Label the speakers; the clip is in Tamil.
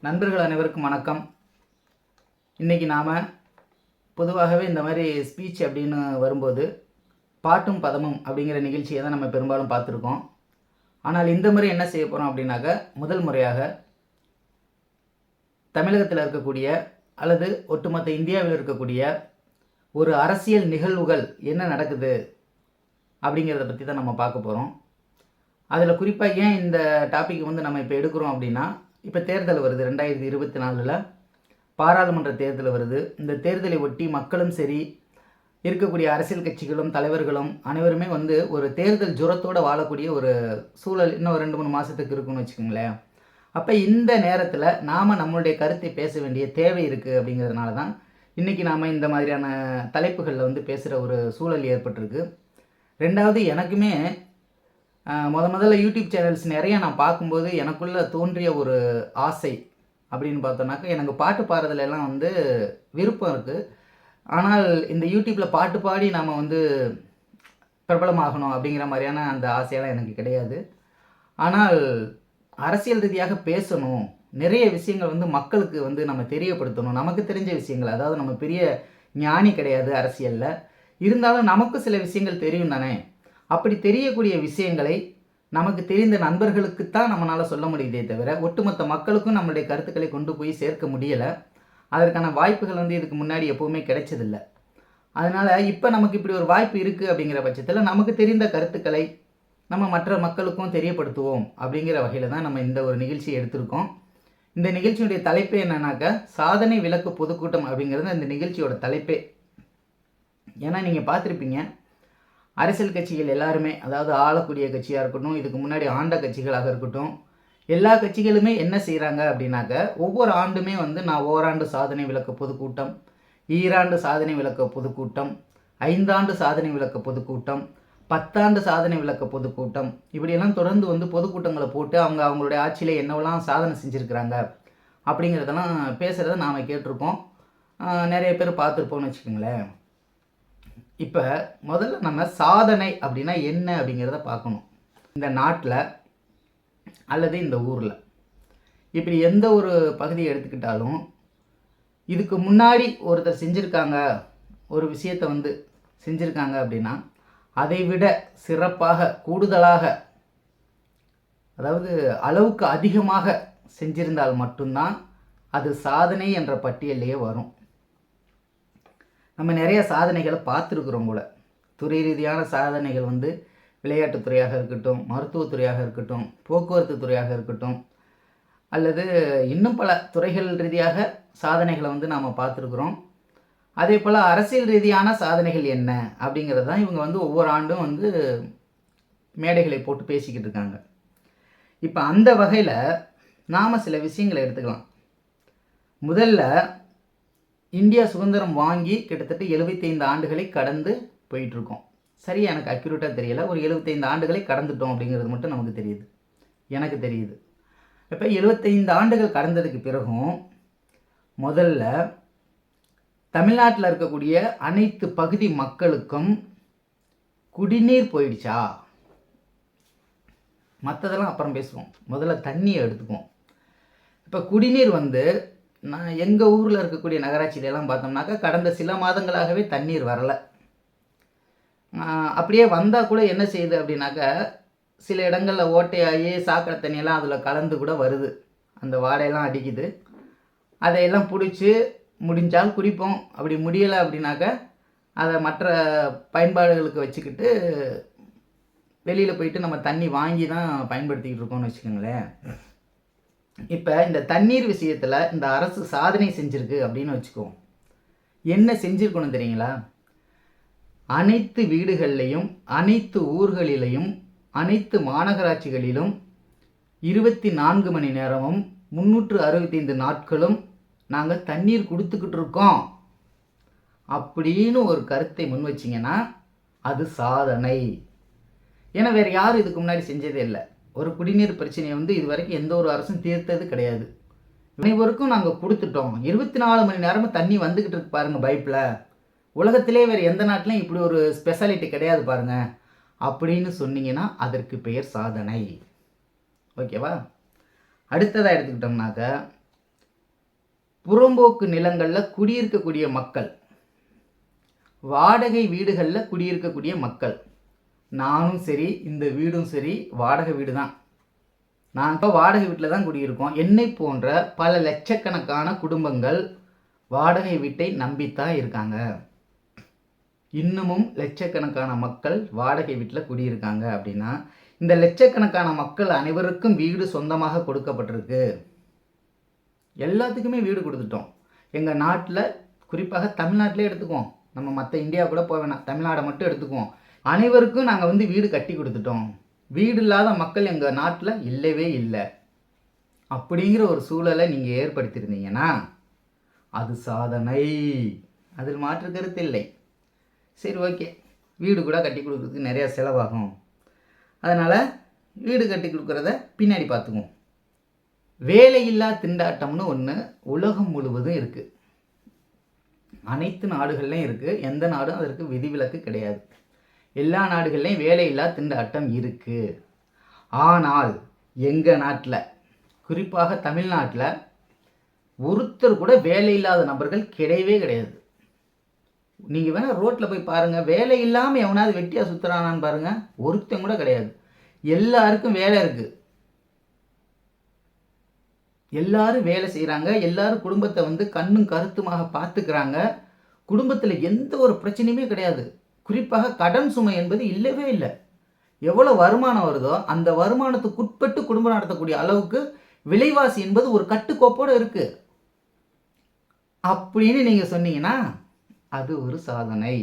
Speaker 1: நண்பர்கள் அனைவருக்கும் வணக்கம். இன்றைக்கி நாம் பொதுவாகவே இந்த மாதிரி ஸ்பீச் அப்படின்னு வரும்போது பாட்டும் பதமும் அப்படிங்கிற நிகழ்ச்சியை தான் நம்ம பெரும்பாலும் பார்த்துருக்கோம். ஆனால் இந்த முறை என்ன செய்ய போகிறோம் அப்படின்னாக்க, முதல் முறையாக தமிழகத்தில் இருக்கக்கூடிய அல்லது ஒட்டுமொத்த இந்தியாவில் இருக்கக்கூடிய ஒரு அரசியல் நிகழ்வுகள் என்ன நடக்குது அப்படிங்கிறத பற்றி தான் நம்ம பார்க்க போகிறோம். அதில் குறிப்பாக ஏன் இந்த டாபிக் நம்ம இப்போ எடுக்கிறோம் அப்படின்னா, இப்போ தேர்தல் வருது, 2024 பாராளுமன்ற தேர்தல் வருது. இந்த தேர்தலை ஒட்டி மக்களும் சரி, இருக்கக்கூடிய அரசியல் கட்சிகளும் தலைவர்களும் அனைவருமே ஒரு தேர்தல் ஜுரத்தோடு வாழக்கூடிய ஒரு சூழல் இன்னும் 2-3 மாதத்துக்கு இருக்குன்னு வச்சுக்கோங்களேன். அப்போ இந்த நேரத்தில் நாம் நம்மளுடைய கருத்தை பேச வேண்டிய தேவை இருக்குது. அப்படிங்கிறதுனால தான் இன்றைக்கி நாம் இந்த மாதிரியான தலைப்புகளில் பேசுகிற ஒரு சூழல் ஏற்பட்டிருக்கு. ரெண்டாவது, எனக்குமே முதல்ல யூடியூப் சேனல்ஸ் நிறைய நான் பார்க்கும்போது எனக்குள்ளே தோன்றிய ஒரு ஆசை அப்படின்னு பார்த்தோன்னாக்கா, எனக்கு பாட்டு பாடுறதுலாம் விருப்பம் இருக்குது. ஆனால் இந்த யூடியூப்பில் பாட்டு பாடி நாம் பிரபலமாகணும் அப்படிங்கிற மாதிரியான அந்த ஆசையெல்லாம் எனக்கு கிடையாது. ஆனால் அரசியல் ரீதியாக பேசணும், நிறைய விஷயங்கள் மக்களுக்கு நம்ம தெரியப்படுத்தணும். நமக்கு தெரிஞ்ச விஷயங்கள், அதாவது நம்ம பெரிய ஞானி கிடையாது அரசியலில், இருந்தாலும் நமக்கு சில விஷயங்கள் தெரியும் தானே. அப்படி தெரியக்கூடிய விஷயங்களை நமக்கு தெரிந்த நண்பர்களுக்குத்தான் நம்மளால் சொல்ல முடியுதே தவிர, ஒட்டுமொத்த மக்களுக்கும் நம்மளுடைய கருத்துக்களை கொண்டு போய் சேர்க்க முடியலை. அதற்கான வாய்ப்புகள் இதுக்கு முன்னாடி எப்போவுமே கிடைச்சதில்லை. அதனால் இப்போ நமக்கு இப்படி ஒரு வாய்ப்பு இருக்குது. அப்படிங்கிற பட்சத்தில் நமக்கு தெரிந்த கருத்துக்களை நம்ம மற்ற மக்களுக்கும் தெரியப்படுத்துவோம் அப்படிங்கிற வகையில் தான் நம்ம இந்த ஒரு நிகழ்ச்சியை எடுத்திருக்கோம். இந்த நிகழ்ச்சியுடைய தலைப்பே என்னன்னாக்கா, சாதனை விளக்கு பொதுக்கூட்டம் அப்படிங்கிறது இந்த நிகழ்ச்சியோட தலைப்பே. ஏன்னா நீங்கள் பார்த்துருப்பீங்க, அரசியல் கட்சிகள் எல்லாருமே, அதாவது ஆளக்கூடிய கட்சியாக இருக்கட்டும், இதுக்கு முன்னாடி ஆண்ட கட்சிகளாக இருக்கட்டும், எல்லா கட்சிகளுமே என்ன செய்கிறாங்க அப்படின்னாக்க, ஒவ்வொரு ஆண்டுமே நான் ஓராண்டு சாதனை விளக்க பொதுக்கூட்டம், ஈராண்டு சாதனை விளக்க பொதுக்கூட்டம், 5 ஆண்டு சாதனை விளக்க பொதுக்கூட்டம், 10 ஆண்டு சாதனை விளக்க பொதுக்கூட்டம், இப்படியெல்லாம் தொடர்ந்து பொதுக்கூட்டங்களை போட்டு அவங்களுடைய ஆட்சியில் என்னவெல்லாம் சாதனை செஞ்சுருக்கிறாங்க அப்படிங்கிறதெல்லாம் பேசுகிறத நாம் கேட்டிருக்கோம். நிறைய பேர் பார்த்துருப்போம்னு வச்சுக்கோங்களேன். இப்போ முதல்ல நம்ம சாதனை அப்படின்னா என்ன அப்படிங்கிறத பார்க்கணும். இந்த நாட்டில் அல்லது இந்த ஊரில் இப்படி எந்த ஒரு பகுதியை எடுத்துக்கிட்டாலும், இதுக்கு முன்னாடி ஒருத்தர் செஞ்சுருக்காங்க, ஒரு விஷயத்தை செஞ்சுருக்காங்க அப்படின்னா, அதை விட சிறப்பாக, கூடுதலாக, அதாவது அளவுக்கு அதிகமாக செஞ்சிருந்தால் மட்டும்தான் அது சாதனை என்ற பட்டியலையே வரும். நம்ம நிறைய சாதனைகளை பார்த்துருக்குறோம் கூட. துறை ரீதியான சாதனைகள் விளையாட்டுத்துறையாக இருக்கட்டும், மருத்துவத்துறையாக இருக்கட்டும், போக்குவரத்து துறையாக இருக்கட்டும், அல்லது இன்னும் பல துறைகள் ரீதியாக சாதனைகளை நாம் பார்த்துருக்குறோம். அதே போல் அரசியல் ரீதியான சாதனைகள் என்ன அப்படிங்கிறது தான் இவங்க ஒவ்வொரு ஆண்டும் மேடைகளை போட்டு பேசிக்கிட்டு இருக்காங்க. இப்போ அந்த வகையில் நாம் சில விஷயங்களை எடுத்துக்கலாம். முதல்ல, இந்தியா சுதந்திரம் வாங்கி கிட்டத்தட்ட 75 ஆண்டுகளை கடந்து போயிட்டுருக்கோம். சரி, எனக்கு அக்யூரேட்டாக தெரியலை, ஒரு 75 ஆண்டுகளை கடந்துட்டோம் அப்படிங்கிறது மட்டும் நமக்கு தெரியுது, எனக்கு தெரியுது. இப்போ 75 ஆண்டுகள் கடந்ததுக்கு பிறகும் முதல்ல தமிழ்நாட்டில் இருக்கக்கூடிய அனைத்து பகுதி மக்களுக்கும் குடிநீர் போயிடுச்சா? மற்றதெல்லாம் அப்புறம் பேசுவோம், முதல்ல தண்ணியை எடுத்துக்குவோம். இப்போ குடிநீர் நான் எங்கள் ஊரில் இருக்கக்கூடிய நகராட்சியிலலாம் பார்த்தோம்னாக்கா, கடந்த சில மாதங்களாகவே தண்ணீர் வரலை. அப்படியே வந்தால் கூட என்ன செய்யுது அப்படின்னாக்கா, சில இடங்களில் ஓட்டையாகி சாக்கடை தண்ணியெல்லாம் அதில் கலந்து கூட வருது, அந்த வாடையெல்லாம் அடிக்குது. அதையெல்லாம் பிடிச்சி முடிஞ்சால் குடிப்போம், அப்படி முடியலை அப்படின்னாக்கா அதை மற்ற பயன்பாடுகளுக்கு வச்சுக்கிட்டு வெளியில் போயிட்டு நம்ம தண்ணி வாங்கி தான் பயன்படுத்திக்கிட்டு இருக்கோம்னு வச்சுக்கோங்களேன். இப்போ இந்த தண்ணீர் விஷயத்தில் இந்த அரசு சாதனை செஞ்சுருக்கு அப்படின்னு வச்சுக்குவோம். என்ன செஞ்சுருக்கணும் தெரியுங்களா? அனைத்து வீடுகள்லையும், அனைத்து ஊர்களிலையும், அனைத்து மாநகராட்சிகளிலும் 24 மணி நேரமும் 365 நாட்களும் நாங்கள் தண்ணீர் கொடுத்துக்கிட்டு இருக்கோம் அப்படின்னு ஒரு கருத்தை முன் வச்சிங்கன்னா அது சாதனை. ஏன்னா வேறு யாரும் இதுக்கு முன்னாடி செஞ்சதே இல்லை. ஒரு குடிநீர் பிரச்சனையை இது வரைக்கும் எந்த ஒரு அரசும் தீர்த்தது கிடையாது. அனைவருக்கும் நாங்கள் கொடுத்துட்டோம், 24 மணி நேரமும் தண்ணி வந்துக்கிட்டு இருக்கு பாருங்கள் பைப்பில், உலகத்திலே வேறு எந்த நாட்டிலையும் இப்படி ஒரு ஸ்பெஷாலிட்டி கிடையாது பாருங்கள் அப்படின்னு சொன்னீங்கன்னா அதற்கு பெயர் சாதனை. ஓகேவா? அடுத்ததாக எடுத்துக்கிட்டோம்னாக்க, புறம்போக்கு நிலங்களில் குடியிருக்கக்கூடிய மக்கள், வாடகை வீடுகளில் குடியிருக்கக்கூடிய மக்கள். நானும் சரி, இந்த வீடும் சரி வாடகை வீடு தான். நாங்கள் வாடகை வீட்டில் தான் குடியிருக்கோம். என்னை போன்ற பல லட்சக்கணக்கான குடும்பங்கள் வாடகை வீட்டை நம்பித்தான் இருக்காங்க. இன்னமும் லட்சக்கணக்கான மக்கள் வாடகை வீட்டில் குடியிருக்காங்க. அப்படின்னா இந்த லட்சக்கணக்கான மக்கள் அனைவருக்கும் வீடு சொந்தமாக கொடுக்கப்பட்டிருக்கு. எல்லாத்துக்குமே வீடு கொடுத்துட்டோம். எங்கள் நாட்டில், குறிப்பாக தமிழ்நாட்டிலே எடுத்துக்குவோம், நம்ம மற்ற இந்தியா கூட போக வேணாம், தமிழ்நாடை மட்டும் எடுத்துக்குவோம். அனைவருக்கும் நாங்கள் வீடு கட்டி கொடுத்துட்டோம். வீடு இல்லாத மக்கள் எங்கள் நாட்டில் இல்லவே இல்லை. அப்படிங்கிற ஒரு சூழலை நீங்கள் ஏற்படுத்தியிருந்தீங்கன்னா அது சாதனை, அதில் மாற்று கருத்து இல்லை. சரி, ஓகே, வீடு கூட கட்டி கொடுக்குறதுக்கு நிறையா செலவாகும், அதனால் வீடு கட்டி கொடுக்குறத பின்னாடி பார்த்துக்குவோம். வேலையில்லா திண்டாட்டம்னு ஒன்று உலகம் முழுவதும் இருக்குது. அனைத்து நாடுகள்லையும் இருக்குது. எந்த நாடும் அதற்கு விதிவிலக்கு கிடையாது. எல்லா நாடுகள்லையும் வேலையில்லா திண்டாட்டம் இருக்குது. ஆனால் எங்கள் நாட்டில், குறிப்பாக தமிழ்நாட்டில், ஒருத்தர் கூட வேலையில்லாத நபர்கள் கிடையவே கிடையாது. நீங்கள் வேணால் ரோட்டில் போய் பாருங்கள், வேலை இல்லாமல் எவனாவது வெட்டியாக சுற்றுறானான்னு பாருங்கள், ஒருத்தன் கூட கிடையாது. எல்லாருக்கும் வேலை இருக்குது. எல்லாரும் வேலை செய்கிறாங்க. எல்லாரும் குடும்பத்தை கண்ணும் கருத்துமாக பார்த்துக்கிறாங்க. குடும்பத்தில் எந்த ஒரு பிரச்சனையுமே கிடையாது. குறிப்பாக கடன் சுமை என்பது இல்லவே இல்லை. எவ்வளோ வருமானம் வருதோ அந்த வருமானத்துக்குட்பட்டு குடும்பம் நடத்தக்கூடிய அளவுக்கு விலைவாசி என்பது ஒரு கட்டுக்கோப்போடு இருக்குது. அப்படின்னு நீங்கள் சொன்னீங்கன்னா அது ஒரு சாதனை.